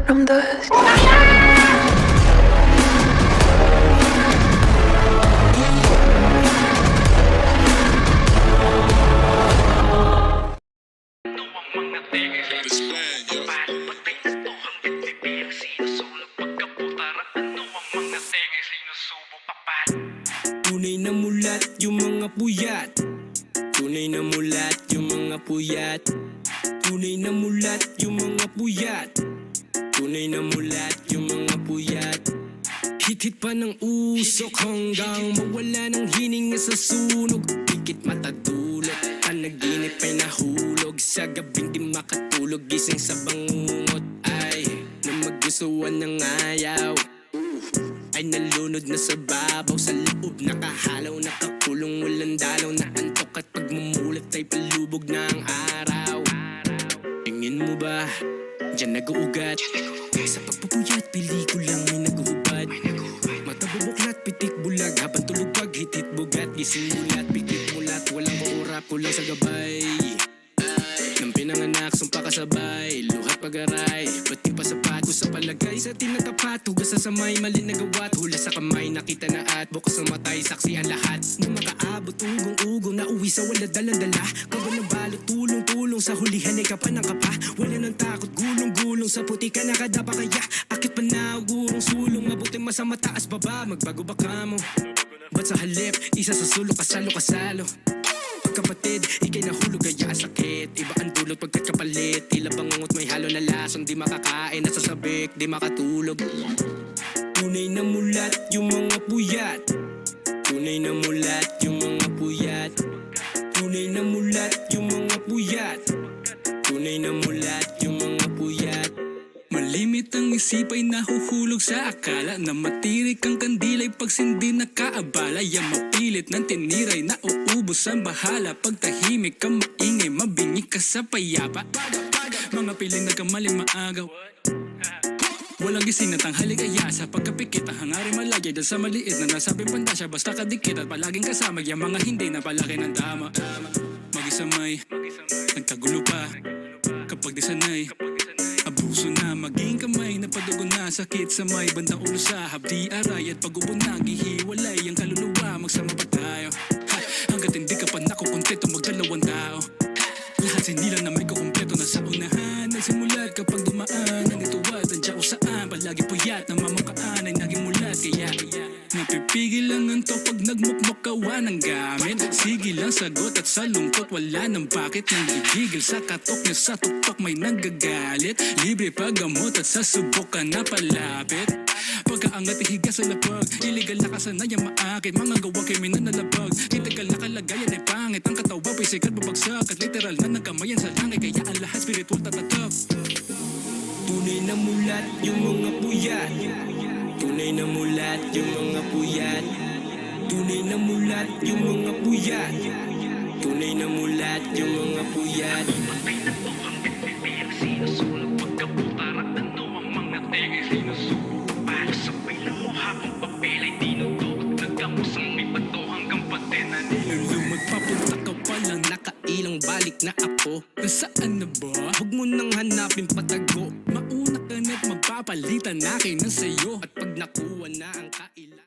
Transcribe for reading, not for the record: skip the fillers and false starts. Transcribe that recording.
from dust. Tunay na mulat yung mga puyat. Tunay na mulat yung mga puyat. Tunay na mulat yung mga puyat. Tunay na mulat yung mga puyat. Hit-hit pa ng usok hanggang mawala ng hininga sa sunog. Pikit matadulog, panaginip ay nahulog. Sa gabing di makatulog, gising sa bangungot. Ay, na magustuhan ng ayaw ay nalunod na sa babaw. Sa loob nakahalaw, nakakulong, walang dalaw. Na antok at pagmumulat ay palubog na ang araw. Tingin mo ba, dyan nag-uugat? Sa pagpupuyat, pelikulang may nag-uubad. Mata bubuklat, pitik bulag. Habang tulog pag hitit bugat. Gising mulat, pikit mulat. Walang maurap, kulang sa gabay. Nang pinanganak, sumpa kasabay. Luhat pag-aray, pati pa sapat. Sa palagay sa tinatapat, hugas sa samay, mali na gawat. Hula sa kamay, nakita na at bukas ng matay, saksi ang lahat. Nang makaabot, ugong-ugong, nauwi sa wala dalang-dala. Kaba ng balot, tulong-tulong, sa hulihan ay kapa ng kapa. Wala ng takot, gulong-gulong, sa puti ka nakadapa kaya. Akit pa na, ugurong sulong, mabuti masa mataas baba. Magbago ba ka mo? Ba't sa halip, isa sa sulok, kasalo-kasalo. Kapatid, ikay nahulog kaya sakit. Iba ang dulot pagkat kapalit. Tila bangungot may halo na lason. Di makakain, nasasabik, di makatulog. Tunay na mulat yung mga puyat. Tunay na mulat yung mga puyat. Tunay na mulat yung mga puyat. Tunay na mulat yung mga puyat. Malimit ang isip ay nahuhulog sa akala. Na matirik ang kandilay pag sindi nakaabala. Yang mapilit ng tiniray na uubos ang bahala. Pag tahimik ka maingay, mabingi ka sa payapa. Mga piling nagkamaling maagaw. Walang gising na tanghali kaya sa pagkapikit. Ang hangarin malagay dahil sa maliit na nasabing pandasya. Basta kadikit at palaging kasama yung mga hindi na palaki ng tama. Mag-isamay, nagkagulo pa kapag di sanay. Abuso na, maging kamay, napadugo na. Sakit sa may bandang ulo sa hapdi aray. At pag-ubo na, gihiwalay ang kaluluwa. Magsama pa tayo hanggat hindi ka pa nakukumpleto, magdalawang tao. Lahat sinila na may kukumpleto na sa unahan. Nagsimulat kapag dumaan nandito at nandiyan kung saan. Palagi puyat na mamukaan ay naging mulat. Kaya napipigil lang ang to pag nagmukmok kawa ng gamit. Sige lang sagot at sa lungkot wala nang bakit. Nanggigigil sa katok niya sa tuktok may nagagalit. Libre paggamot at sa subok ka na palapit. Pagkaangat ihiga sa lapag, illegal na kasanayan maakit. Mga gawa kriminal na labag, critical na kalagayan ay pangit. Ang katawa physical babagsak at literal na nagkamayan sa langit. Kaya ang lahat spiritual tatatak. Tunay na mulat yung mga puyat. Tunay na mulat yung mga puyat. Tunay na mulat yung mga puyat. Tunay na mulat yung mga puyat. Patay na to hanggang bibig sinusulog. Pagkabutara ano ang mga tenge sinusubo. Para sabay lang mo habang papel ay tinutulog. Nagkamusang may bato hanggang patena nila. Lumag papunta ka palang nakailang balik na ako. Nasaan na ba? Huwag mo nang hanapin patago. Mauna ka na't magpapalitan na akin na sa'yo. At pag